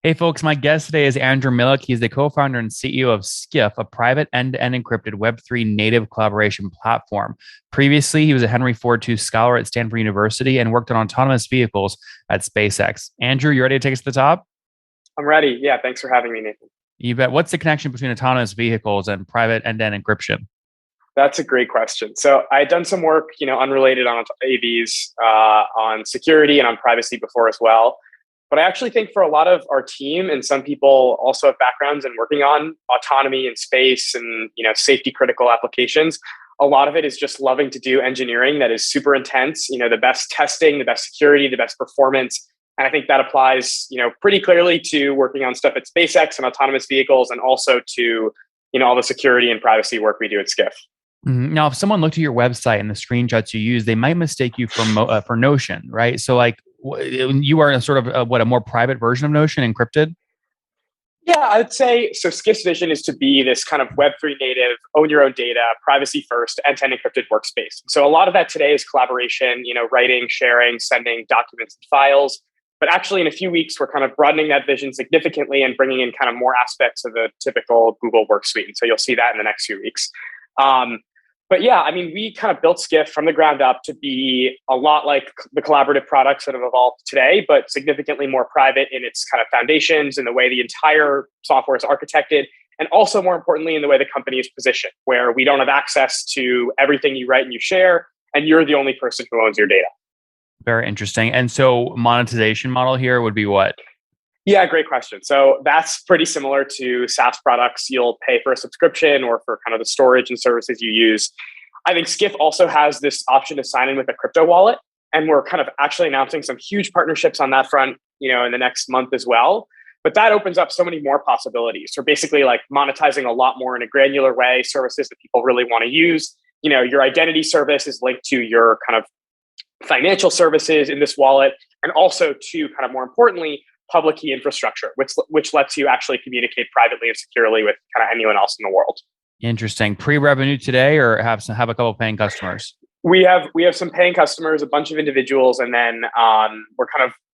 Hey, folks, my guest today is Andrew Millick. He's the co founder and CEO of Skiff, a private end to end encrypted Web3 native collaboration platform. Previously, he was a Henry Ford II scholar at Stanford University and worked on autonomous vehicles at SpaceX. Andrew, you ready to take us to the top? I'm ready. Yeah, thanks for having me, Nathan. You bet. What's the connection between autonomous vehicles and private end to end encryption? That's a great question. So I had done some work, unrelated on AVs, on security and on privacy before as well. But I actually think for a lot of our team and some people also have backgrounds in working on autonomy and space and safety critical applications. A lot of it is just loving to do engineering that is super intense. The best testing, the best security, the best performance. And I think that applies, pretty clearly to working on stuff at SpaceX and autonomous vehicles, and also to all the security and privacy work we do at Skiff. Now, if someone looked at your website and the screenshots you use, they might mistake you for Notion, right? So, like, you are a sort of a more private version of Notion, encrypted. Yeah, I'd say so. Skiff's vision is to be this kind of Web3 native, own your own data, privacy first, end-to-end encrypted workspace. So a lot of that today is collaboration, writing, sharing, sending documents and files. But actually, in a few weeks, we're kind of broadening that vision significantly and bringing in kind of more aspects of the typical Google Work Suite. And so you'll see that in the next few weeks. Um, but yeah, I mean, we kind of built Skiff from the ground up to be a lot like the collaborative products that have evolved today, but significantly more private in its kind of foundations and the way the entire software is architected. And also, more importantly, in the way the company is positioned, where we don't have access to everything you write and you share, and you're the only person who owns your data. Very interesting. And so, monetization model here would be what? Yeah, great question. So that's pretty similar to SaaS products. You'll pay for a subscription or for kind of the storage and services you use. I think Skiff also has this option to sign in with a crypto wallet. And we're kind of actually announcing some huge partnerships on that front, in the next month as well. But that opens up so many more possibilities. So basically like monetizing a lot more in a granular way, services that people really want to use. Your identity service is linked to your kind of financial services in this wallet, and also to kind of more importantly, public key infrastructure, which lets you actually communicate privately and securely with kind of anyone else in the world. Interesting. Pre-revenue today, or have a couple paying customers? We have some paying customers, a bunch of individuals, and then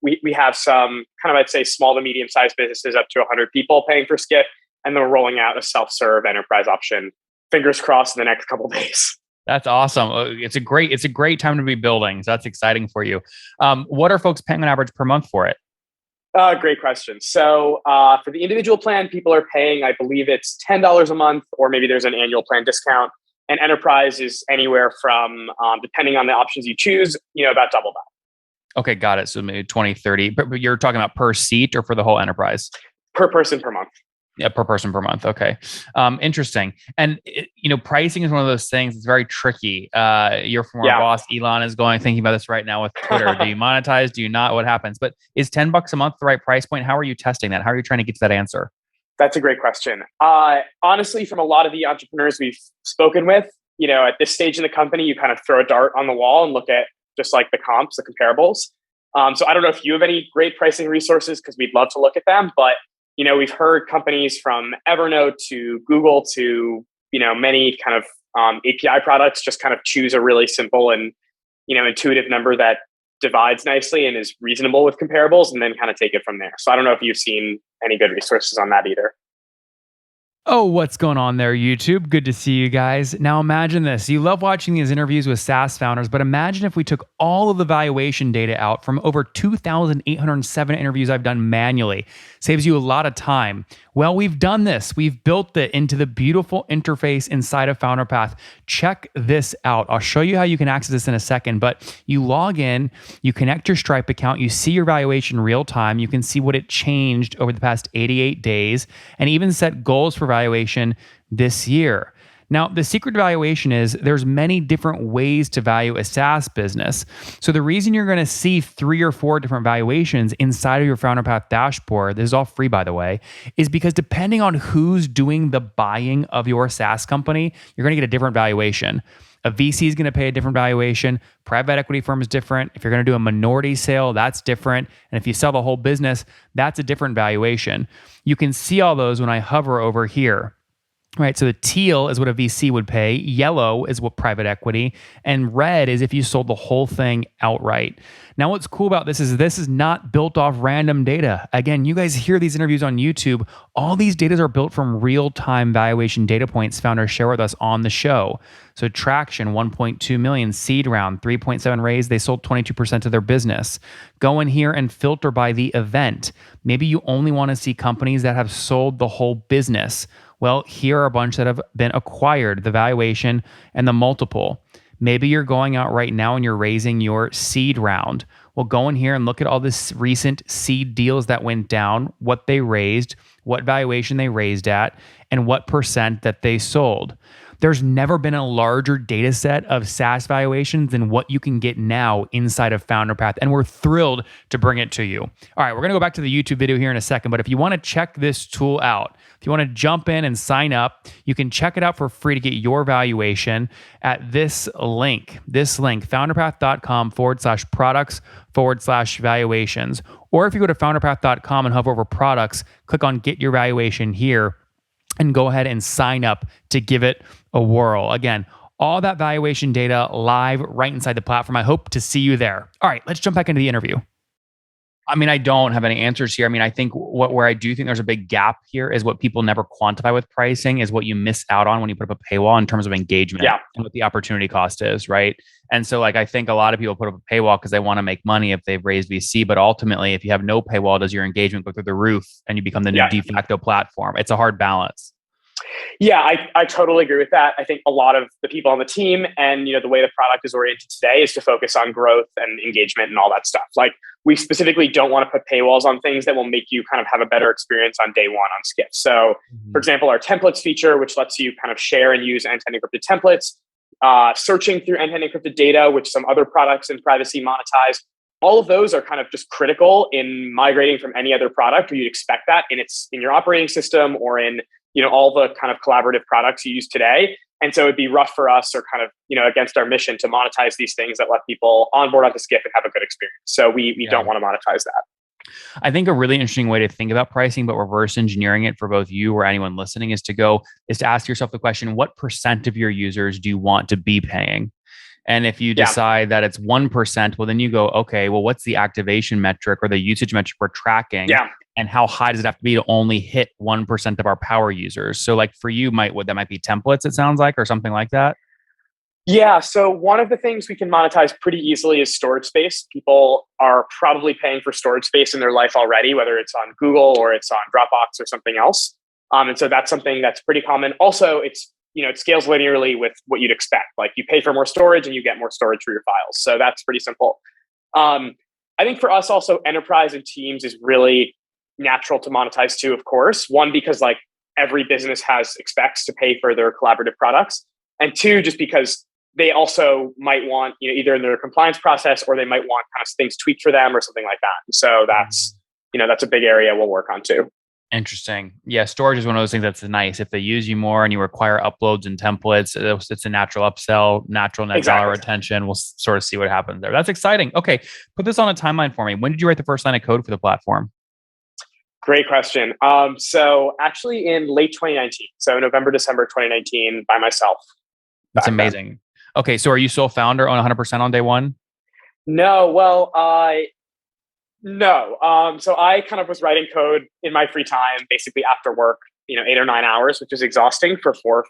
we have some kind of, I'd say, small to medium sized businesses up to 100 people paying for Skiff, and then we're rolling out a self-serve enterprise option. Fingers crossed in the next couple of days. That's awesome. It's a great time to be building. So that's exciting for you. What are folks paying on average per month for it? Great question. So for the individual plan, people are paying, I believe it's $10 a month, or maybe there's an annual plan discount. And enterprise is anywhere from, depending on the options you choose, about double that. Okay, got it. So maybe 20, 30, but you're talking about per seat or for the whole enterprise? Per person per month. Yeah, per person per month. Okay. Interesting. And pricing is one of those things that's very tricky. Your former boss, Elon, is thinking about this right now with Twitter. Do you monetize? Do you not? What happens? But is $10 a month the right price point? How are you testing that? How are you trying to get to that answer? That's a great question. Honestly, from a lot of the entrepreneurs we've spoken with, at this stage in the company, you kind of throw a dart on the wall and look at just like the comps, the comparables. So I don't know if you have any great pricing resources, because we'd love to look at them, but we've heard companies from Evernote to Google to, many kind of API products just kind of choose a really simple and, intuitive number that divides nicely and is reasonable with comparables, and then kind of take it from there. So I don't know if you've seen any good resources on that either. Oh, what's going on there, YouTube? Good to see you guys. Now imagine this. You love watching these interviews with SaaS founders, but imagine if we took all of the valuation data out from over 2,807 interviews I've done manually. Saves you a lot of time. Well, we've done this. We've built it into the beautiful interface inside of FounderPath. Check this out. I'll show you how you can access this in a second, but you log in, you connect your Stripe account, you see your valuation real time, you can see what it changed over the past 88 days, and even set goals for valuation this year. Now, the secret to valuation is there's many different ways to value a SaaS business. So the reason you're going to see 3 or 4 different valuations inside of your FounderPath dashboard, this is all free by the way, is because depending on who's doing the buying of your SaaS company, you're going to get a different valuation. A VC is going to pay a different valuation. Private equity firm is different. If you're going to do a minority sale, that's different. And if you sell the whole business, that's a different valuation. You can see all those when I hover over here. Right. So the teal is what a VC would pay. Yellow is what private equity. And red is if you sold the whole thing outright. Now, what's cool about this is not built off random data. Again, you guys hear these interviews on YouTube. All these data are built from real-time valuation data points founders share with us on the show. So traction, 1.2 million, seed round, 3.7 raise. They sold 22% of their business. Go in here and filter by the event. Maybe you only want to see companies that have sold the whole business. Well, here are a bunch that have been acquired, the valuation and the multiple. Maybe you're going out right now and you're raising your seed round. Well, go in here and look at all this recent seed deals that went down, what they raised, what valuation they raised at, and what percent that they sold. There's never been a larger data set of SaaS valuations than what you can get now inside of FounderPath, and we're thrilled to bring it to you. All right, we're going to go back to the YouTube video here in a second, but if you want to check this tool out, if you want to jump in and sign up, you can check it out for free to get your valuation at this link, founderpath.com/products/valuations. Or if you go to founderpath.com and hover over products, click on get your valuation here and go ahead and sign up to give it a whirl. Again, all that valuation data live right inside the platform. I hope to see you there. All right, let's jump back into the interview. I mean, I don't have any answers here. I mean, I think where I do think there's a big gap here is what people never quantify with pricing is what you miss out on when you put up a paywall in terms of engagement and what the opportunity cost is, right? And so like, I think a lot of people put up a paywall because they want to make money if they've raised VC, but ultimately, if you have no paywall, does your engagement go through the roof and you become the new de facto platform? It's a hard balance. Yeah, I totally agree with that. I think a lot of the people on the team and the way the product is oriented today is to focus on growth and engagement and all that stuff. Like we specifically don't want to put paywalls on things that will make you kind of have a better experience on day one on Skiff. So for example, our templates feature, which lets you kind of share and use end-to-end encrypted templates, searching through end-to-end encrypted data, which some other products in privacy monetize. All of those are kind of just critical in migrating from any other product where you'd expect that in your operating system or in all the kind of collaborative products you use today. And so it'd be rough for us or kind of, against our mission to monetize these things that let people onboard onto Skiff and have a good experience. So we don't want to monetize that. I think a really interesting way to think about pricing, but reverse engineering it for both you or anyone listening is to ask yourself the question, what percent of your users do you want to be paying? And if you decide that it's 1%, well, then you go, okay, well, what's the activation metric or the usage metric we're tracking? And how high does it have to be to only hit 1% of our power users? So like for you, that might be templates, it sounds like, or something like that? Yeah. So one of the things we can monetize pretty easily is storage space. People are probably paying for storage space in their life already, whether it's on Google or it's on Dropbox or something else. And so that's something that's pretty common. Also, it scales linearly with what you'd expect. Like you pay for more storage and you get more storage for your files. So that's pretty simple. I think for us also, enterprise and teams is really natural to monetize too, of course. One, because like every business expects to pay for their collaborative products. And two, just because they also might want, either in their compliance process or they might want kind of things tweaked for them or something like that. And so that's a big area we'll work on too. Interesting. Yeah, storage is one of those things that's nice. If they use you more and you require uploads and templates, it's a natural upsell, natural net dollar retention. We'll sort of see what happens there. That's exciting. Okay, put this on a timeline for me. When did you write the first line of code for the platform? Great question. So actually in late 2019, so November, December 2019 by myself. That's amazing. Then. Okay, so are you sole founder on 100% on day one? No, well, no. So I kind of was writing code in my free time, basically after work, 8 or 9 hours, which is exhausting for 4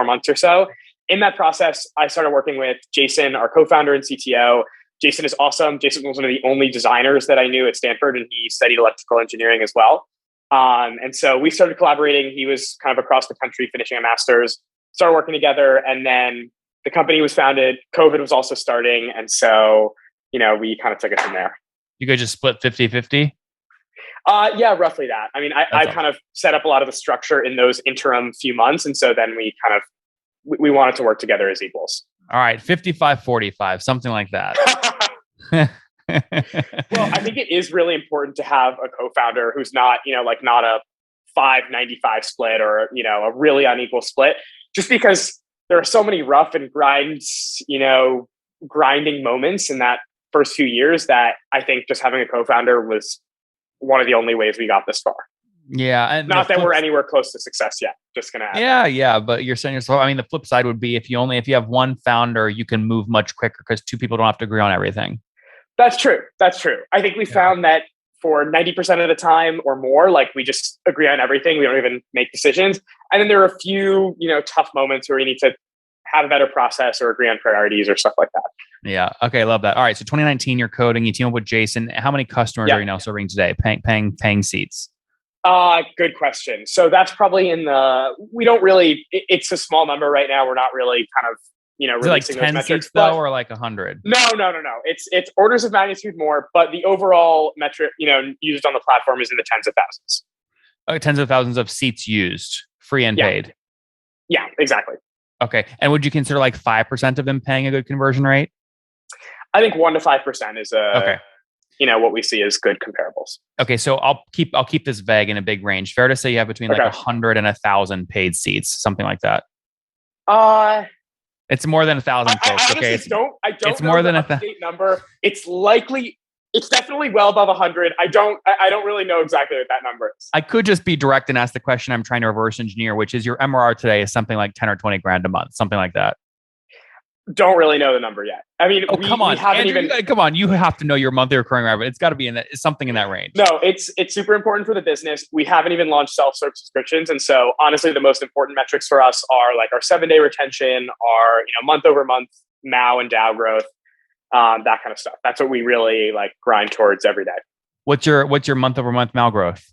months or so. In that process, I started working with Jason, our co-founder and CTO. Jason is awesome. Jason was one of the only designers that I knew at Stanford, and he studied electrical engineering as well. And so we started collaborating. He was kind of across the country finishing a master's, started working together. And then the company was founded. COVID was also starting. And so, we kind of took it from there. You guys just split 50-50? Yeah, roughly that. I mean, I kind of set up a lot of the structure in those interim few months. And so then we kind of, we wanted to work together as equals. All right, 55-45, something like that. Well, I think it is really important to have a co-founder who's not, not a 5-95 split or, a really unequal split, just because there are so many rough and grinding moments in that first few years that I think just having a co-founder was one of the only ways we got this far. Yeah. And not that we're anywhere close to success yet. just going to add that. Yeah. But you're saying yourself, I mean, the flip side would be if you have one founder, you can move much quicker because two people don't have to agree on everything. That's true. That's true. I think we Yeah. found that for 90% of the time or more, like we just agree on everything. We don't even make decisions. And then there are a few, tough moments where we need to have a better process or agree on priorities or stuff like that. Yeah. Okay. Love that. All right. So 2019, you're coding, you team up with Jason. How many customers are Yeah. you now serving today? Paying seats. Good question. So that's probably we don't really, it's a small number right now. We're not really kind of, Is it like releasing those 10 metrics, seats but though, or like 100? no. It's orders of magnitude more, but the overall metric, used on the platform is in the tens of thousands. Tens of thousands of seats used, free and Yeah. paid. Yeah, exactly. Okay. And would you consider like 5% of them paying a good conversion rate? I think 1 to 5% is Okay. What we see as good comparables. Okay. So I'll keep this vague in a big range. Fair to say you have between like 100 and 1,000 paid seats, something like that. It's more than 1,000 folks. Okay. I don't it's know more the than a update number. It's definitely well above 100. I don't really know exactly what that number is. I could just be direct and ask the question I'm trying to reverse engineer, which is your MRR today is something like 10 or 20 grand a month, something like that. Don't really know the number yet. I mean, come on, we haven't Andrew, even. Come on, you have to know your monthly recurring revenue. It's got to be something in that range. No, it's super important for the business. We haven't even launched self-serve subscriptions, and so honestly, the most important metrics for us are like our 7-day retention, our month over month MAU and DAU growth, that kind of stuff. That's what we really like grind towards every day. What's your month over month MAU growth?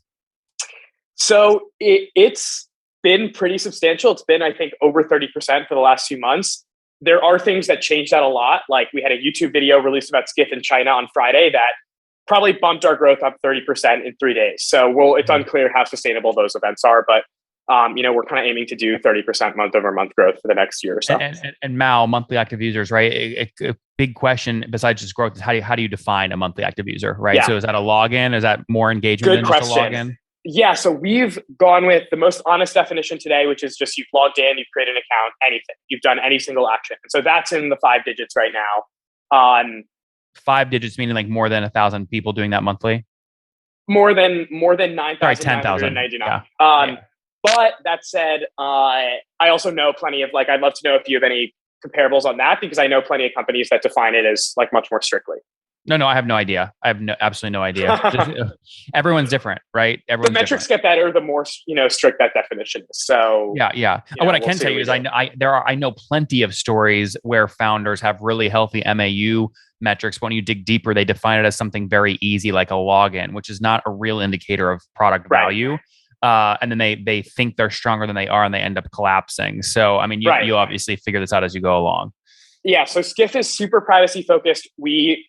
So it's been pretty substantial. It's been, I think, over 30% for the last few months. There are things that changed that a lot. Like we had a YouTube video released about Skiff in China on Friday that probably bumped our growth up 30% in 3 days. So it's unclear how sustainable those events are, but we're kind of aiming to do 30% month over month growth for the next year or so. And MAU, monthly active users, right? A big question besides just growth is how do you define a monthly active user, right? Yeah. So is that a login? Is that more engagement than just a login? Yeah, so we've gone with the most honest definition today, which is just you've logged in, you've created an account, anything. You've done any single action. And so that's in the 5 digits right now. 5 digits meaning like more than 1,000 people doing that monthly? More than 9,999. Yeah. But that said, I also know plenty of I'd love to know if you have any comparables on that, because I know plenty of companies that define it as much more strictly. No, I have no idea. I have absolutely no idea. Everyone's different, right? The metrics get better the more strict that definition is. So yeah. What I can tell you is I know plenty of stories where founders have really healthy MAU metrics. When you dig deeper, they define it as something very easy, like a login, which is not a real indicator of product value. And then they think they're stronger than they are, and they end up collapsing. So I mean, you obviously figure this out as you go along. Yeah. So Skiff is super privacy focused. We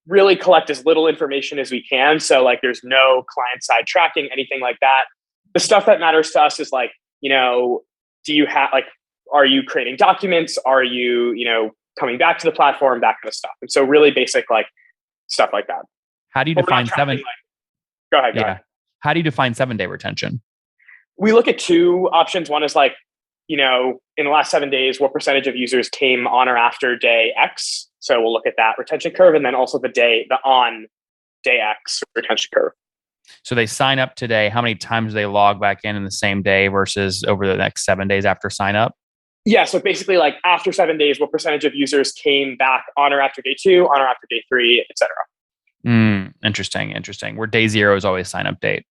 really collect as little information as we can. So there's no client side tracking, anything like that. The stuff that matters to us is do you have are you creating documents? Are you, coming back to the platform, that kind of stuff. And so really basic, stuff like that. How do you define seven? Go ahead. How do you define 7-day retention? We look at 2 options. One is in the last 7 days, what percentage of users came on or after day X? So we'll look at that retention curve, and then also the on day X retention curve. So they sign up today. How many times do they log back in the same day versus over the next 7 days after sign up? Yeah. So basically after 7 days, what percentage of users came back on or after day 2, on or after day 3, et cetera. Interesting. Where day 0 is always sign up date.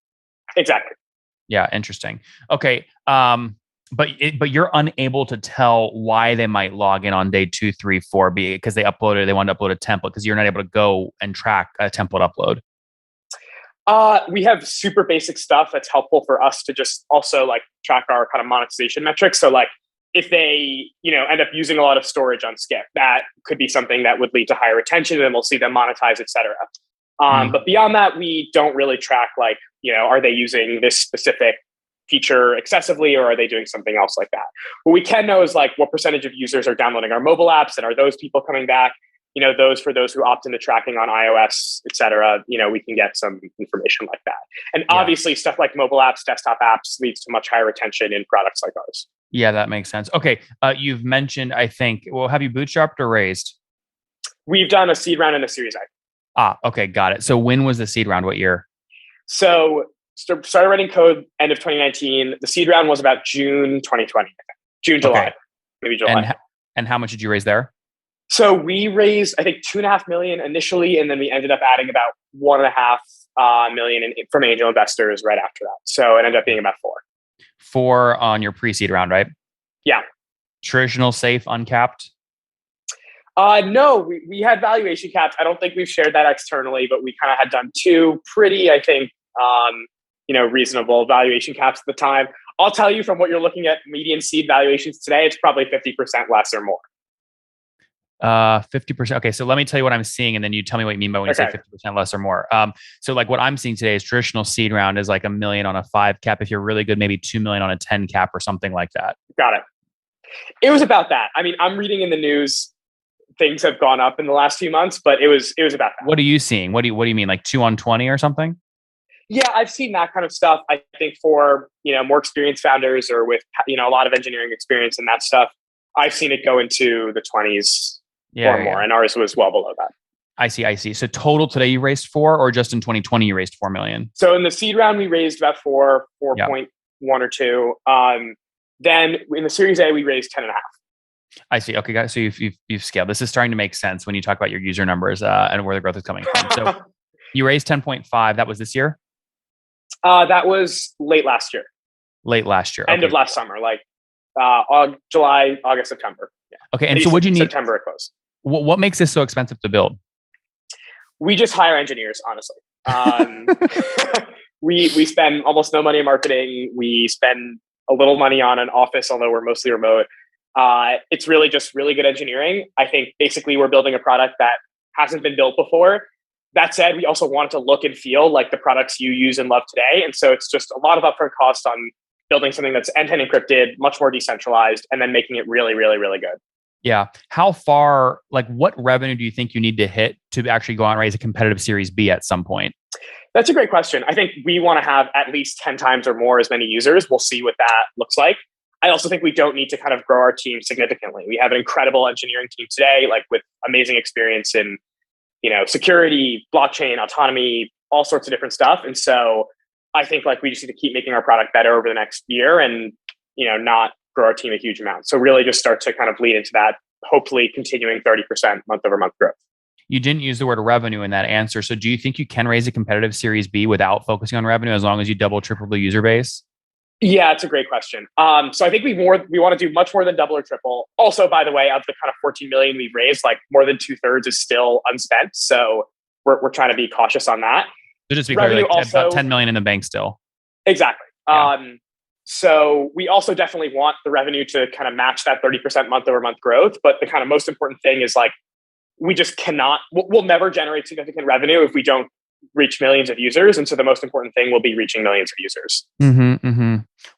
Exactly. Yeah. Interesting. Okay. But you're unable to tell why they might log in on day 2, 3, 4 because they want to upload a template, because you're not able to go and track a template upload. We have super basic stuff that's helpful for us to just also track our kind of monetization metrics. So if they end up using a lot of storage on Skiff, that could be something that would lead to higher retention, and we'll see them monetize, et cetera. But beyond that, we don't really track are they using this specific feature excessively, or are they doing something else like that? What we can know is what percentage of users are downloading our mobile apps, and are those people coming back? For those who opt into tracking on iOS, et cetera, we can get some information like that. And obviously stuff like mobile apps, desktop apps leads to much higher retention in products like ours. Yeah, that makes sense. Okay. You've mentioned, I think, have you bootstrapped or raised? We've done a seed round and a Series A. Okay. Got it. So when was the seed round? What year? So Started writing code end of 2019. The seed round was about June 2020, I think. June, July, Okay. maybe July. And how much did you raise there? So we raised, I think, 2.5 million initially, and then we ended up adding about 1.5 million from angel investors right after that. So it ended up being about 4. 4 on your pre-seed round, right? Yeah. Traditional, safe, uncapped? No, we had valuation caps. I don't think we've shared that externally, but we kind of had done 2 pretty, I think, reasonable valuation caps at the time. I'll tell you, from what you're looking at median seed valuations today, it's probably 50% less or more. 50%. Okay. So let me tell you what I'm seeing, and then you tell me what you mean by when you say 50% less or more. So like what I'm seeing today is traditional seed round is like $1 million on a 5 cap. If you're really good, maybe 2 million on a 10 cap or something like that. Got it. It was about that. I mean, I'm reading in the news, things have gone up in the last few months, but it was about that. What are you seeing? What do you mean? Like 2 on 20 or something? Yeah, I've seen that kind of stuff. I think for, more experienced founders or with, a lot of engineering experience and that stuff, I've seen it go into the 20s or more. And ours was well below that. I see. So total today you raised 4, or just in 2020 you raised 4 million? So in the seed round, we raised about 4.1 or 2. Then in the Series A, we raised 10.5. I see. Okay, guys. So you've scaled. This is starting to make sense when you talk about your user numbers and where the growth is coming from. So you raised 10.5. That was this year? That was late last year. End of last summer, like July, August, September. Yeah. Okay. And so what do you need? September it closed. What makes this so expensive to build? We just hire engineers, honestly. We spend almost no money in marketing. We spend a little money on an office, although we're mostly remote. It's really just really good engineering. I think basically we're building a product that hasn't been built before. That said, we also want it to look and feel like the products you use and love today. And so it's just a lot of upfront cost on building something that's end-to-end encrypted, much more decentralized, and then making it really, really, really good. Yeah. How far, like what revenue do you think you need to hit to actually go out and raise a competitive Series B at some point? That's a great question. I think we want to have at least 10 times or more as many users. We'll see what that looks like. I also think we don't need to kind of grow our team significantly. We have an incredible engineering team today, like with amazing experience in, security, blockchain, autonomy, all sorts of different stuff. And so I think like we just need to keep making our product better over the next year and, not grow our team a huge amount. So really just start to kind of lead into that, hopefully continuing 30% month over month growth. You didn't use the word revenue in that answer. So do you think you can raise a competitive Series B without focusing on revenue as long as you double, triple the user base? Yeah, it's a great question. So I think we want to do much more than double or triple. Also, by the way, of the kind of 14 million we've raised, like more than 2/3 is still unspent. So we're trying to be cautious on that. So just to be clear, like also, about 10 million in the bank still. Exactly. Yeah. So we also definitely want the revenue to kind of match that 30% month over month growth. But the kind of most important thing is like, we just cannot, we'll never generate significant revenue if we don't reach millions of users. And so the most important thing will be reaching millions of users.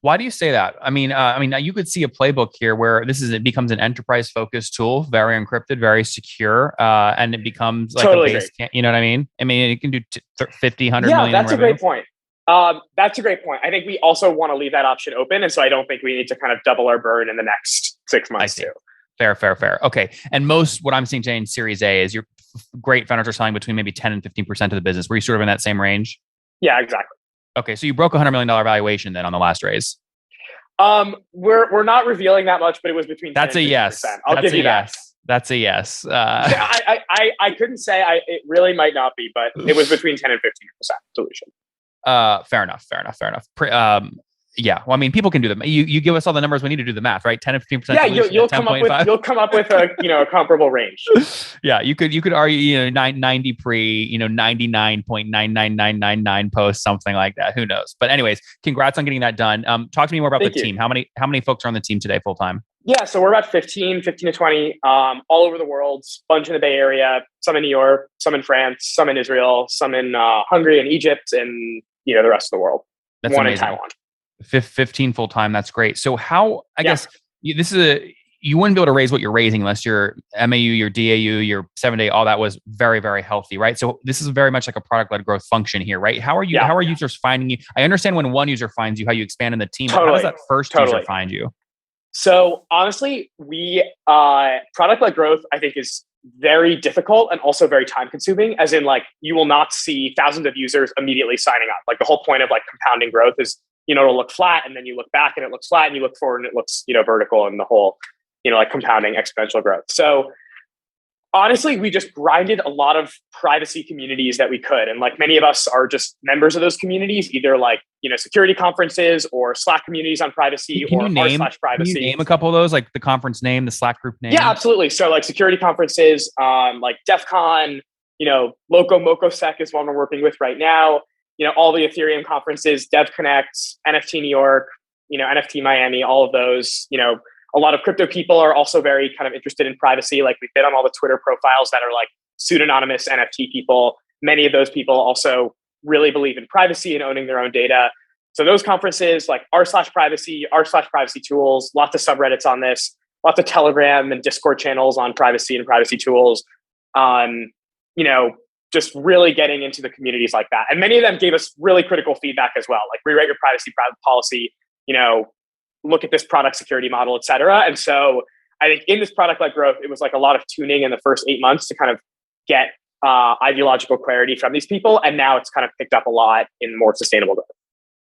Why do you say that? I mean, you could see a playbook here where it becomes an enterprise focused tool, very encrypted, very secure, and it becomes like totally a base. You know what I mean? I mean, it can do 50, 100 million. Yeah, that's a great point. That's a great point. I think we also want to leave that option open. And so I don't think we need to kind of double our burn in the next 6 months too. Fair. Okay. And what I'm seeing today in Series A is your great founders are selling between maybe 10 and 15% of the business. Were you sort of in that same range? Yeah, exactly. Okay. So you broke $100 million valuation then on the last raise. We're not revealing that much, but it was between 10 That's a yes. I'll give you that. That's a yes. I couldn't say it really might not be, but it was between 10 and 15% dilution. Fair enough. Yeah. Well, I mean, people can do them. You give us all the numbers. We need to do the math, right? 10 and 15%. Yeah, you'll come up with a comparable range. Yeah, you could argue 90 pre 99.99999 post, something like that. Who knows? But anyways, congrats on getting that done. Talk to me more about the team. How many folks are on the team today full time? Yeah, so we're about 15 to 20, all over the world. Bunch in the Bay Area, some in New York, some in France, some in Israel, some in Hungary and Egypt, and the rest of the world. That's one amazing. in Taiwan. 15 full time. That's great. So how, I guess this is you wouldn't be able to raise what you're raising unless your MAU, your DAU, your 7-day, all that was very, very healthy, right? So this is very much like a product-led growth function here, right? How are users finding you? I understand when one user finds you, how you expand in the team. But how does that first user find you? So honestly, we product-led growth, I think, is very difficult and also very time consuming, as in like you will not see thousands of users immediately signing up. Like the whole point of like compounding growth is, it'll look flat and then you look back and it looks flat and you look forward and it looks, vertical, and the whole, like compounding exponential growth. So honestly, we just grinded a lot of privacy communities that we could. And like many of us are just members of those communities, either like, security conferences or Slack communities on privacy Can or you name, r/privacy. Can you name a couple of those, like the conference name, the Slack group name? Yeah, absolutely. So like security conferences, like DEF CON, Loco MocoSec is one we're working with right now. All the Ethereum conferences, DevConnect, NFT New York, NFT Miami, all of those, a lot of crypto people are also very kind of interested in privacy. Like we've been on all the Twitter profiles that are like pseudonymous NFT people. Many of those people also really believe in privacy and owning their own data. So those conferences like r/privacy, r/privacy tools, lots of subreddits on this, lots of Telegram and Discord channels on privacy and privacy tools. Just really getting into the communities like that. And many of them gave us really critical feedback as well, like rewrite your privacy policy, look at this product security model, et cetera. And so I think in this product-led growth, it was like a lot of tuning in the first 8 months to kind of get ideological clarity from these people. And now it's kind of picked up a lot in more sustainable growth.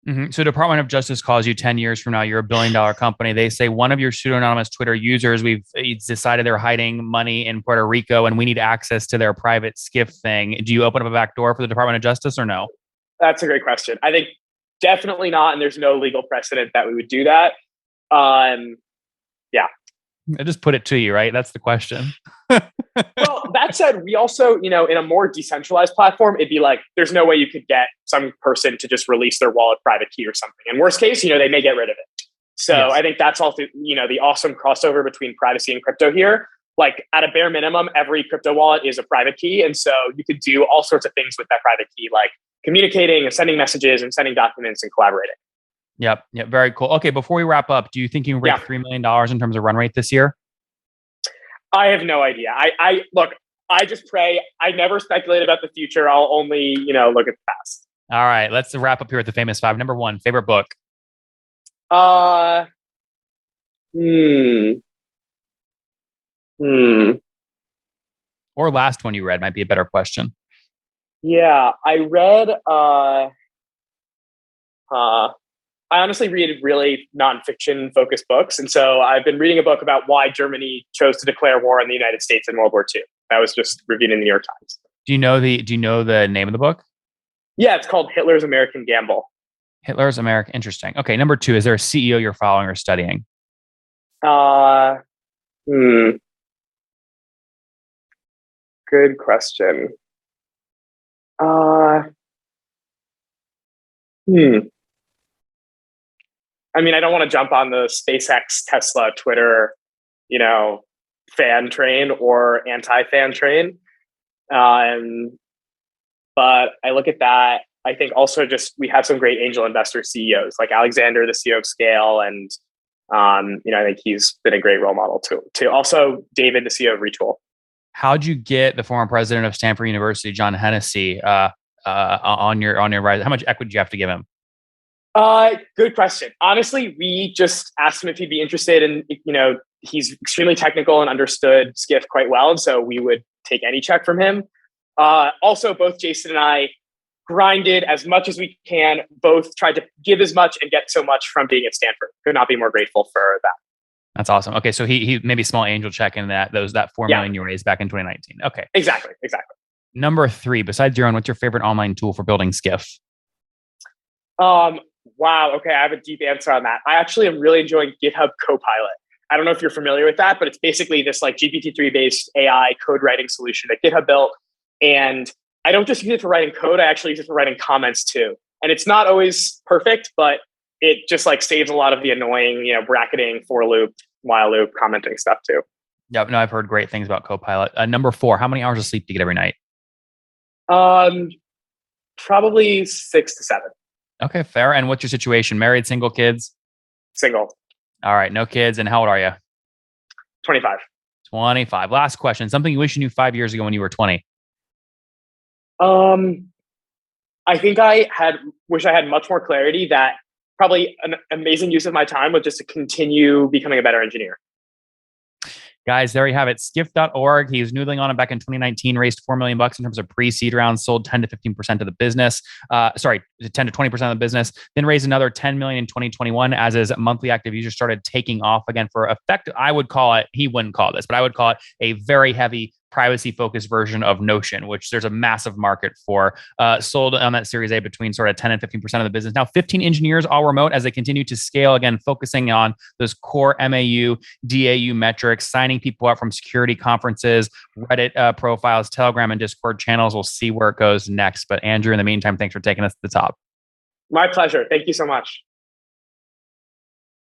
Mm-hmm. So Department of Justice calls you 10 years from now, you're $1 billion company. They say one of your pseudonymous Twitter users, we've decided they're hiding money in Puerto Rico and we need access to their private Skiff thing. Do you open up a back door for the Department of Justice or no? That's a great question. I think definitely not. And there's no legal precedent that we would do that. Yeah. I just put it to you, right? That's the question. Well, that said, we also, in a more decentralized platform, it'd be like, there's no way you could get some person to just release their wallet private key or something. In worst case, they may get rid of it. So yes. I think that's also, the awesome crossover between privacy and crypto here. Like at a bare minimum, every crypto wallet is a private key. And so you could do all sorts of things with that private key, like communicating and sending messages and sending documents and collaborating. Yep. Very cool. Okay. Before we wrap up, do you think you can break $3 million in terms of run rate this year? I have no idea. I look, I just pray. I never speculate about the future. I'll only, look at the past. All right. Let's wrap up here with the famous five. Number one, favorite book. Or last one you read might be a better question. Yeah. I read, I honestly read really nonfiction focused books. And so I've been reading a book about why Germany chose to declare war on the United States in World War II. That was just reviewed in the New York Times. Do you know the name of the book? Yeah, it's called Hitler's American Gamble. Hitler's American. Interesting. Okay. Number two, is there a CEO you're following or studying? Good question. I mean, I don't want to jump on the SpaceX, Tesla, Twitter, fan train or anti-fan train. But I look at that. I think also just we have some great angel investor CEOs like Alexander, the CEO of Scale, and I think he's been a great role model too. Also, David, the CEO of Retool. How'd you get the former president of Stanford University, John Hennessy, on your rise? How much equity do you have to give him? Good question. Honestly, we just asked him if he'd be interested, and he's extremely technical and understood Skiff quite well, and so we would take any check from him. Also, both Jason and I grinded as much as we can. Both tried to give as much and get so much from being at Stanford. Could not be more grateful for that. That's awesome. Okay, so he maybe small angel check in that $4 million you raised back in 2019. Okay, exactly. Number three, besides your own, what's your favorite online tool for building Skiff? Wow. Okay, I have a deep answer on that. I actually am really enjoying GitHub Copilot. I don't know if you're familiar with that, but it's basically this like GPT-3 based AI code writing solution that GitHub built. And I don't just use it for writing code. I actually use it for writing comments too. And it's not always perfect, but it just like saves a lot of the annoying, bracketing, for loop, while loop, commenting stuff too. Yep. No, I've heard great things about Copilot. Number four, how many hours of sleep do you get every night? Probably 6 to 7. Okay, fair. And what's your situation? Married, single, kids? Single. All right, no kids. And how old are you? 25. 25. Last question. Something you wish you knew 5 years ago when you were 20? I think wish I had much more clarity that probably an amazing use of my time was just to continue becoming a better engineer. Guys, there you have it. Skiff.org. He was noodling on it back in 2019, raised $4 million in terms of pre-seed rounds, sold 10 to 15% of the business. 10 to 20% of the business, then raised another 10 million in 2021 as his monthly active users started taking off again for effect. I would call it, he wouldn't call it this, but I would call it a very heavy privacy focused version of Notion, which there's a massive market for. Sold on that Series A between sort of 10 and 15% of the business. Now, 15 engineers, all remote, as they continue to scale, again, focusing on those core MAU, DAU metrics, signing people up from security conferences, Reddit profiles, Telegram, and Discord channels. We'll see where it goes next. But Andrew, in the meantime, thanks for taking us to the top. My pleasure. Thank you so much.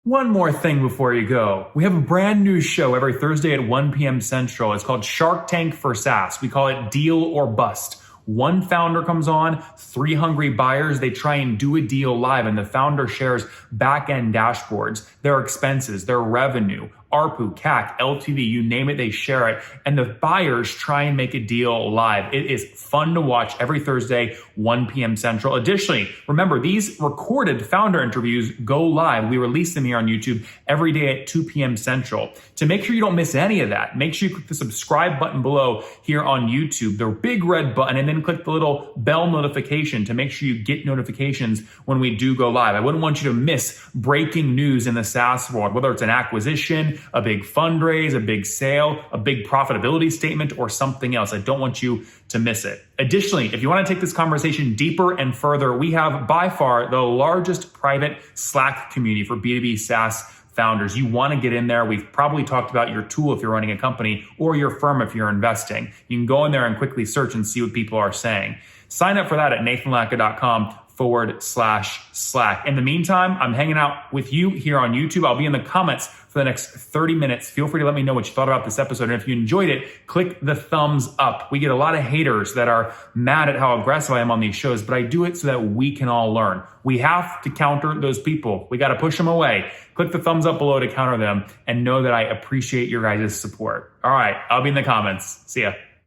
One more thing before you go. We have a brand new show every Thursday at 1 p.m. Central. It's called Shark Tank for SaaS. We call it Deal or Bust. One founder comes on, 3 hungry buyers. They try and do a deal live, and the founder shares back-end dashboards, their expenses, their revenue, ARPU, CAC, LTV, you name it, they share it. And the buyers try and make a deal live. It is fun to watch every Thursday, 1 p.m. Central. Additionally, remember, these recorded founder interviews go live. We release them here on YouTube every day at 2 p.m. Central. To make sure you don't miss any of that, make sure you click the subscribe button below here on YouTube, the big red button, and then click the little bell notification to make sure you get notifications when we do go live. I wouldn't want you to miss breaking news in the SaaS world, whether it's an acquisition, a big fundraise, a big sale, a big profitability statement, or something else. I don't want you to miss it. Additionally, if you want to take this conversation deeper and further, we have by far the largest private Slack community for B2B SaaS founders. You want to get in there. We've probably talked about your tool if you're running a company or your firm if you're investing. You can go in there and quickly search and see what people are saying. Sign up for that at nathanlatka.com/Slack. In the meantime, I'm hanging out with you here on YouTube. I'll be in the comments for the next 30 minutes. Feel free to let me know what you thought about this episode. And if you enjoyed it, click the thumbs up. We get a lot of haters that are mad at how aggressive I am on these shows, but I do it so that we can all learn. We have to counter those people. We got to push them away. Click the thumbs up below to counter them and know that I appreciate your guys' support. All right, I'll be in the comments. See ya.